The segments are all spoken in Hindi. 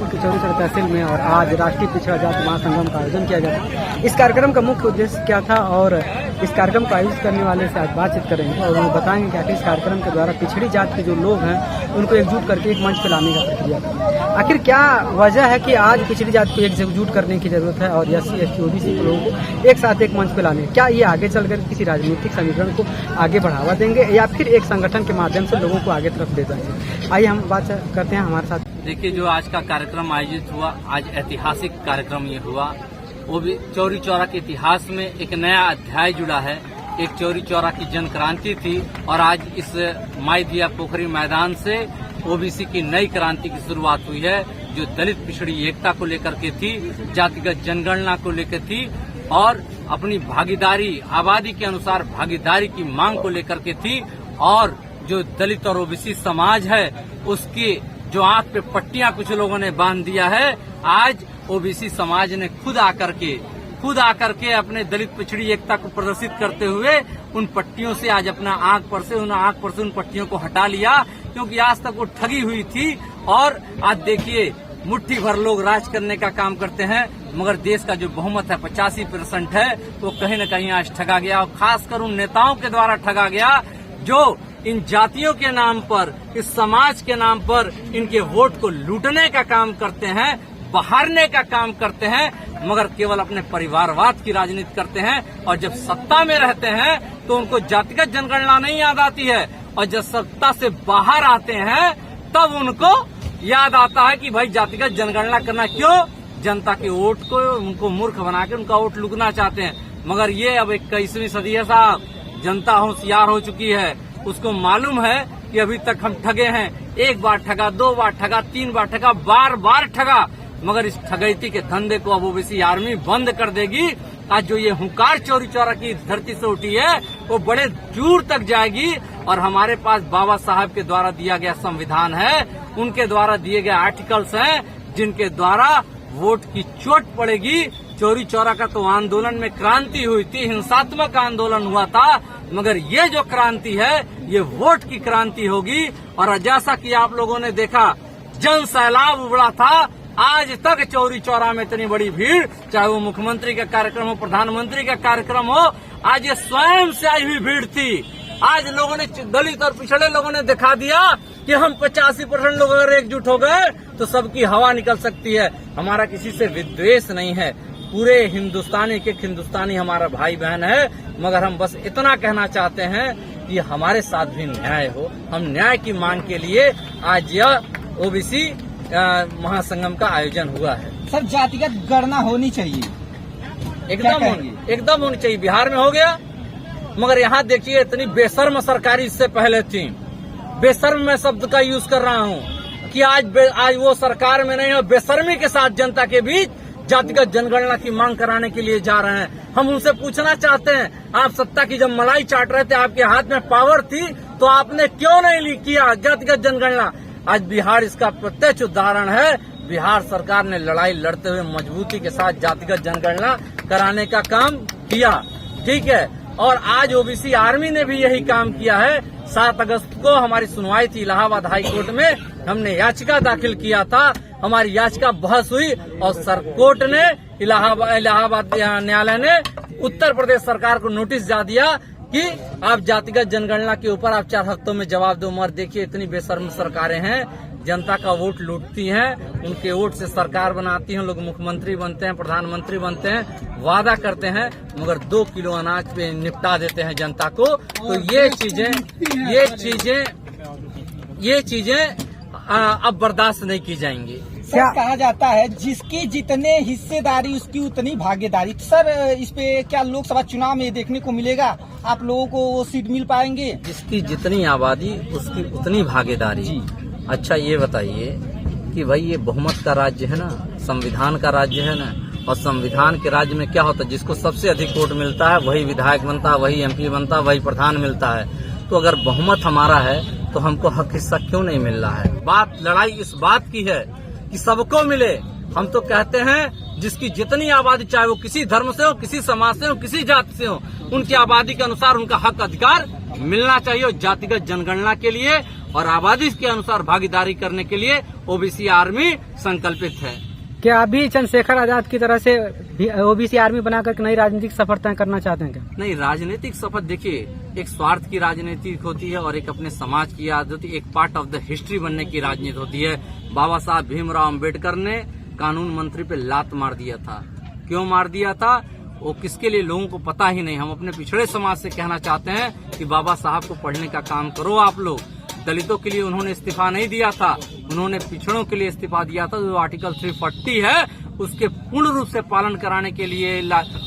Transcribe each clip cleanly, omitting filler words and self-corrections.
के चौरी तहसील में और आज राष्ट्रीय पिछड़ा जाति महासंगम का आयोजन किया गया था। इस कार्यक्रम का मुख्य उद्देश्य क्या था और इस कार्यक्रम को आयोजित करने वाले से आज बातचीत करेंगे और उन्हें बताएंगे कि आखिर इस कार्यक्रम के द्वारा पिछड़ी जाति के जो लोग हैं उनको एकजुट करके एक मंच पर लाने का प्रक्रिया था। आखिर क्या वजह है कि आज पिछड़ी जाति को एकजुट करने की जरूरत है और SC ST OBC के लोगों को एक साथ एक मंच पर लाने, क्या ये आगे चलकर किसी राजनीतिक समीकरण को आगे बढ़ावा देंगे या फिर एक संगठन के माध्यम से लोगों को आगे तरफ ले जाएंगे? आइए हम बात करते हैं हमारे साथ। देखिए, जो आज का कार्यक्रम आयोजित हुआ, आज ऐतिहासिक कार्यक्रम ये हुआ। वो भी चौरी चौरा के इतिहास में एक नया अध्याय जुड़ा है। एक चौरी चौरा की जन क्रांति थी और आज इस माई दिया पोखरी मैदान से OBC की नई क्रांति की शुरुआत हुई है, जो दलित पिछड़ी एकता को लेकर के थी, जातिगत जनगणना को लेकर थी और अपनी भागीदारी, आबादी के अनुसार भागीदारी की मांग को लेकर के थी। और जो दलित और OBC समाज है उसकी जो आंख पे पट्टियां कुछ लोगों ने बांध दिया है, आज OBC समाज ने खुद आकर के अपने दलित पिछड़ी एकता को प्रदर्शित करते हुए उन पट्टियों से आज अपना आंख पर से उन पट्टियों को हटा लिया, क्योंकि आज तक वो ठगी हुई थी। और आज देखिए, मुट्ठी भर लोग राज करने का काम करते हैं, मगर देश का जो बहुमत है 85% है, वो कहीं न कहीं आज ठगा गया और खासकर उन नेताओं के द्वारा ठगा गया जो इन जातियों के नाम पर, इस समाज के नाम पर इनके वोट को लूटने का काम करते हैं, बहारने का काम करते हैं, मगर केवल अपने परिवारवाद की राजनीति करते हैं। और जब सत्ता में रहते हैं तो उनको जातिगत जनगणना नहीं याद आती है, और जब सत्ता से बाहर आते हैं तब उनको याद आता है कि भाई जातिगत जनगणना करना क्यों? जनता के वोट को उनको मूर्ख बना के उनका वोट लूटना चाहते हैं। मगर ये अब 21वीं सदी है साहब, जनता होशियार हो चुकी है। उसको मालूम है कि अभी तक हम ठगे हैं, 1 बार ठगा, 2 बार ठगा, 3 बार ठगा, बार ठगा, मगर इस ठगैती के धंधे को अब OBC आर्मी बंद कर देगी। आज जो ये हुंकार चौरी चौरा की धरती से उठी है वो बड़े दूर तक जाएगी। और हमारे पास बाबा साहब के द्वारा दिया गया संविधान है, उनके द्वारा दिए गए आर्टिकल्स हैं, जिनके द्वारा वोट की चोट पड़ेगी। चौरी चौरा का तो आंदोलन में क्रांति हुई थी, हिंसात्मक आंदोलन हुआ था, मगर ये जो क्रांति है ये वोट की क्रांति होगी। और जैसा कि आप लोगों ने देखा, जन सैलाब उबड़ा था, आज तक चौरी चौरा में इतनी बड़ी भीड़, चाहे वो मुख्यमंत्री का कार्यक्रम हो, प्रधानमंत्री का कार्यक्रम हो, आज ये स्वयं से आई हुई भीड़ थी। आज लोगों ने, दलित और पिछड़े लोगों ने दिखा दिया कि हम 85% लोग अगर एकजुट हो गए तो सबकी हवा निकल सकती है। हमारा किसी से विद्वेष नहीं है, पूरे हिंदुस्तानी के हिंदुस्तानी हमारा भाई बहन है, मगर हम बस इतना कहना चाहते हैं कि हमारे साथ भी न्याय हो। हम न्याय की मांग के लिए आज यह OBC महासंगम का आयोजन हुआ है। सर, जातिगत गणना होनी चाहिए, एकदम होनी चाहिए। बिहार में हो गया, मगर यहाँ देखिए इतनी बेशर्म सरकारी इससे पहले थी। बेशर्म मैं शब्द का यूज कर रहा हूँ कि आज वो सरकार में नहीं हो, बेशर्मी के साथ जनता के बीच जातिगत जनगणना की मांग कराने के लिए जा रहे हैं। हम उनसे पूछना चाहते हैं, आप सत्ता की जब मलाई चाट रहे थे, आपके हाथ में पावर थी, तो आपने क्यों नहीं किया जातिगत जनगणना? आज बिहार इसका प्रत्यक्ष उदाहरण है। बिहार सरकार ने लड़ाई लड़ते हुए मजबूती के साथ जातिगत जनगणना कराने का काम किया, ठीक है। और आज OBC आर्मी ने भी यही काम किया है। 7 अगस्त को हमारी सुनवाई थी इलाहाबाद हाई कोर्ट में, हमने याचिका दाखिल किया था, हमारी याचिका बहस हुई और कोर्ट ने, इलाहाबाद न्यायालय ने उत्तर प्रदेश सरकार को नोटिस जा दिया कि आप जातिगत जनगणना के ऊपर आप 4 हफ्तों में जवाब दो। मगर देखिए, इतनी बेशर्म सरकारें हैं, जनता का वोट लूटती हैं, उनके वोट से सरकार बनाती हैं, लोग मुख्यमंत्री बनते हैं, प्रधानमंत्री बनते हैं, वादा करते हैं, मगर 2 किलो अनाज पे निपटा देते हैं जनता को। तो ये चीजें अब बर्दाश्त नहीं की जाएंगी। सर, कहा जाता है जिसकी जितने हिस्सेदारी उसकी उतनी भागीदारी। सर, इस पे क्या लोकसभा चुनाव में देखने को मिलेगा? आप लोगों को वो सीट मिल पाएंगे? जिसकी जितनी आबादी उसकी उतनी भागीदारी। अच्छा, ये बताइए कि भाई ये बहुमत का राज्य है ना, संविधान का राज्य है ना, और संविधान के राज्य में क्या होता है, जिसको सबसे अधिक वोट मिलता है वही विधायक बनता है, वही MP बनता है, वही प्रधान मिलता है। तो अगर बहुमत हमारा है तो हमको हक हिस्सा क्यों नहीं मिल रहा है? लड़ाई इस बात की है कि सबको मिले। हम तो कहते हैं जिसकी जितनी आबादी, चाहे वो किसी धर्म से हो, किसी समाज से हो, किसी जाति से हो, उनकी आबादी के अनुसार उनका हक अधिकार मिलना चाहिए। जातिगत जनगणना के लिए और आबादी के अनुसार भागीदारी करने के लिए ओबीसी आर्मी संकल्पित है। क्या अभी चंद्रशेखर आजाद की तरह से ओबीसी आर्मी बनाकर नई राजनीतिक सफर तय करना चाहते हैं क्या? नहीं, राजनीतिक सफर देखिए, एक स्वार्थ की राजनीति होती है और एक अपने समाज की याद होती है, एक पार्ट ऑफ द हिस्ट्री बनने की राजनीति होती है। बाबा साहब भीमराव अम्बेडकर ने कानून मंत्री पे लात मार दिया था। क्यों मार दिया था वो किसके लिए, लोगों को पता ही नहीं। हम अपने पिछड़े समाज से कहना चाहते हैं कि बाबा साहब को पढ़ने का काम करो आप लोग। दलितों के लिए उन्होंने इस्तीफा नहीं दिया था, उन्होंने पिछड़ों के लिए इस्तीफा दिया था। जो आर्टिकल 340 है उसके पूर्ण रूप से पालन कराने के लिए,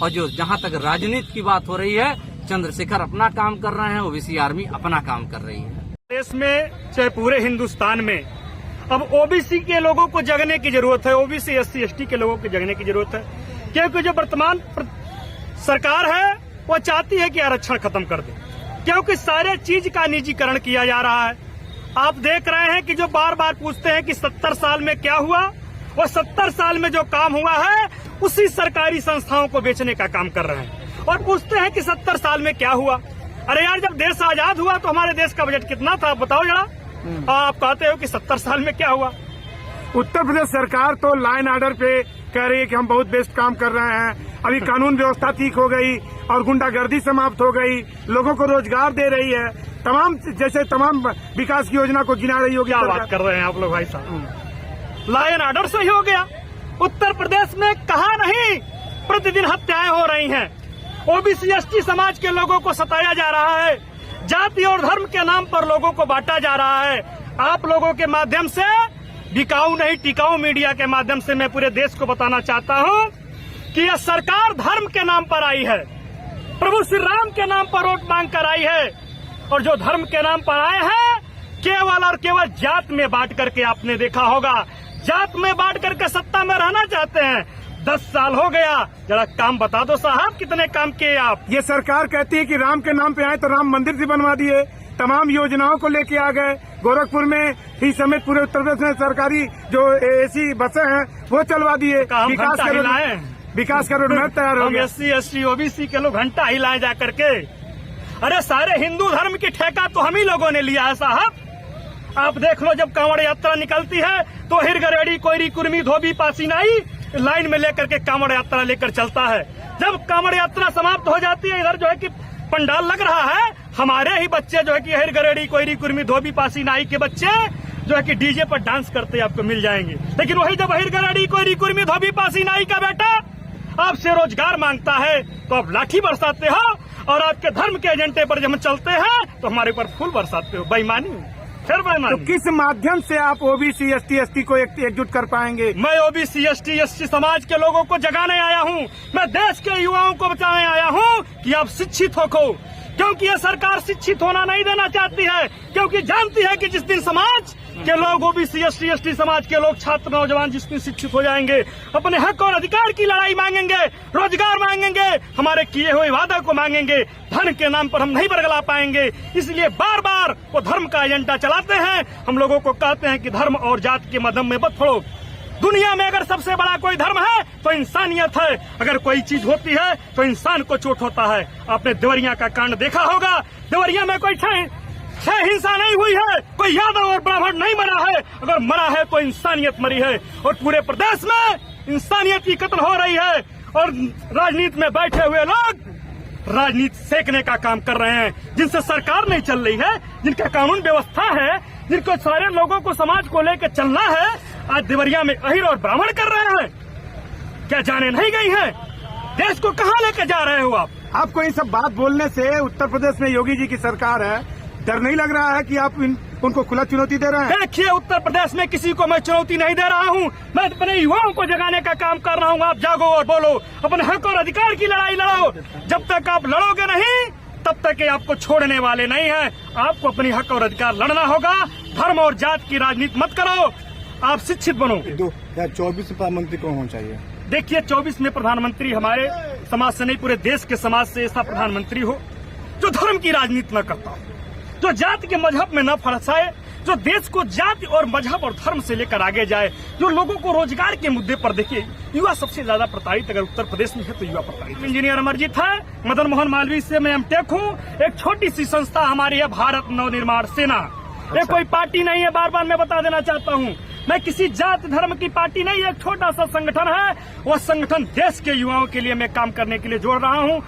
और जो जहां तक राजनीति की बात हो रही है, चंद्रशेखर अपना काम कर रहे हैं, ओबीसी आर्मी अपना काम कर रही है। देश में चाहे पूरे हिंदुस्तान में अब ओबीसी के लोगों को जगने की जरूरत है, ओबीसी SC ST के लोगों को जगने की जरूरत है, क्योंकि जो वर्तमान सरकार है वो चाहती है कि आरक्षण खत्म कर दे, क्योंकि सारे चीज का निजीकरण किया जा रहा है। आप देख रहे हैं कि जो बार बार पूछते हैं कि 70 साल में क्या हुआ, वो 70 साल में जो काम हुआ है उसी सरकारी संस्थाओं को बेचने का काम कर रहे हैं, और पूछते हैं कि 70 साल में क्या हुआ। अरे यार, जब देश आजाद हुआ तो हमारे देश का बजट कितना था बताओ जरा। आप कहते हो कि 70 साल में क्या हुआ। उत्तर प्रदेश सरकार तो लाइन ऑर्डर पे कह रही है कि हम बहुत बेस्ट काम कर रहे हैं, अभी कानून व्यवस्था ठीक हो गई और गुंडागर्दी समाप्त हो गई, लोगों को रोजगार दे रही है, तमाम विकास की योजना को गिना रही होगी। क्या बात कर रहे हैं आप लोग भाई साहब, लाइन ऑर्डर से ही हो गया। उत्तर प्रदेश में कहा नहीं प्रतिदिन हत्याएं हो रही हैं, ओबीसी ST समाज के लोगों को सताया जा रहा है, जाति और धर्म के नाम पर लोगों को बांटा जा रहा है। आप लोगों के माध्यम से, बिकाऊ नहीं टिकाऊ मीडिया के माध्यम से मैं पूरे देश को बताना चाहता हूं कि यह सरकार धर्म के नाम पर आई है, प्रभु श्री राम के नाम पर वोट मांग कर आई है, और जो धर्म के नाम पर आए हैं केवल और केवल जात में बांट करके, आपने देखा होगा जात में बांट करके सत्ता में रहना चाहते हैं। 10 साल हो गया, जरा काम बता दो साहब, कितने काम किए आप। ये सरकार कहती है कि राम के नाम पे आए तो राम मंदिर भी बनवा दिए, तमाम योजनाओं को लेके आ गए, गोरखपुर में ही समेत पूरे उत्तर प्रदेश में सरकारी जो AC बसें हैं वो चलवा दिए, विकास का रोडमैप तैयार हो गया। SC ST OBC के लोग घंटा हिलाए जा करके। अरे सारे हिंदू धर्म की ठेका तो हम ही लोगों ने लिया है साहब। आप देख लो, जब कांवड़ यात्रा निकलती है तो हिर गरेड़ी कोयरी कुर्मी धोबी पासीनाई लाइन में लेकर के कांवड़ यात्रा लेकर चलता है। जब कांवड़ यात्रा समाप्त हो जाती है, इधर जो है कि पंडाल लग रहा है, हमारे ही बच्चे जो है कि हिर गरेड़ी कोयरी कुर्मी धोबी पासीनाई के बच्चे जो है कि डीजे पर डांस करते आपको मिल जाएंगे। लेकिन वही जब हिर गरेड़ी कोयरी कुर्मी धोबी पासीनाई का बेटा आपसे रोजगार मांगता है तो आप लाठी बरसाते हो, और आपके धर्म के एजेंडे पर जब हम चलते हैं तो हमारे ऊपर फूल बरसाते हो। बेईमानी, फिर बेईमानी। तो किस माध्यम से आप ओबीसी ST ST को एकजुट कर पाएंगे? मैं ओबीसी ST ST समाज के लोगों को जगाने आया हूँ, मैं देश के युवाओं को बचाने आया हूँ कि आप शिक्षित हो, क्योंकि ये सरकार शिक्षित होना नहीं देना चाहती है, क्योंकि जानती है कि जिस दिन समाज के लोग, ओबीसी ST ST समाज के लोग, छात्र नौजवान जिस दिन शिक्षित हो जाएंगे, अपने हक और अधिकार की लड़ाई मांगेंगे, रोजगार मांगेंगे, हमारे किए हुए वादा को मांगेंगे, धर्म के नाम पर हम नहीं बरगला पाएंगे। इसलिए बार बार वो धर्म का एजेंडा चलाते हैं। हम लोगों को कहते हैं कि धर्म और जात के मध्यम में मत पड़ो। दुनिया में अगर सबसे बड़ा कोई धर्म है तो इंसानियत है। अगर कोई चीज होती है तो इंसान को चोट होता है। आपने देवरिया का कांड देखा होगा, देवरिया में कोई छह हिंसा नहीं हुई है, कोई यादव और ब्राह्मण नहीं मरा है, अगर मरा है तो इंसानियत मरी है। और पूरे प्रदेश में इंसानियत की कत्ल हो रही है, और राजनीति में बैठे हुए लोग राजनीति सेकने का काम कर रहे हैं, जिनसे सरकार नहीं चल रही है, जिनका कानून व्यवस्था है, जिनको सारे लोगों को समाज को लेकर चलना है, आज देवरिया में अहिर और ब्राह्मण कर रहे हैं। क्या जाने नहीं गई है? देश को कहाँ लेकर जा रहे हो आप? आपको इन सब बात बोलने से उत्तर प्रदेश में योगी जी की सरकार है, डर नहीं लग रहा है कि आप उनको खुला चुनौती दे रहे हैं? देखिए, उत्तर प्रदेश में किसी को मैं चुनौती नहीं दे रहा हूँ, मैं अपने युवाओं को जगाने का काम कर रहा हूँ। आप जागो और बोलो, अपने हक और अधिकार की लड़ाई लड़ो। जब तक आप लड़ोगे नहीं तब तक ये आपको छोड़ने वाले नहीं हैं। आपको अपनी हक और अधिकार लड़ना होगा। धर्म और जात की राजनीति मत करो, आप शिक्षित बनो। 24 प्रधानमंत्री कौन होना चाहिए? देखिए, 24 में प्रधानमंत्री हमारे समाज से नहीं, पूरे देश के समाज से ऐसा प्रधानमंत्री हो जो धर्म की राजनीति न करता हो, जो जाति के मजहब में न फंसाए, जो देश को जाति और मजहब और धर्म से लेकर आगे जाए, जो लोगों को रोजगार के मुद्दे पर देखिए। युवा सबसे ज्यादा प्रताड़ित अगर उत्तर प्रदेश में है तो युवा प्रताड़ित। इंजीनियर अमरजीत है, मदन मोहन मालवीय से मैं एमटेक हूँ। एक छोटी सी संस्था हमारी है भारत नवनिर्माण सेना, ये कोई पार्टी नहीं है, बार बार मैं बता देना चाहता हूँ। मैं किसी जात धर्म की पार्टी नहीं, एक छोटा सा संगठन है। वह संगठन देश के युवाओं के लिए मैं काम करने के लिए जोड़ रहा हूँ।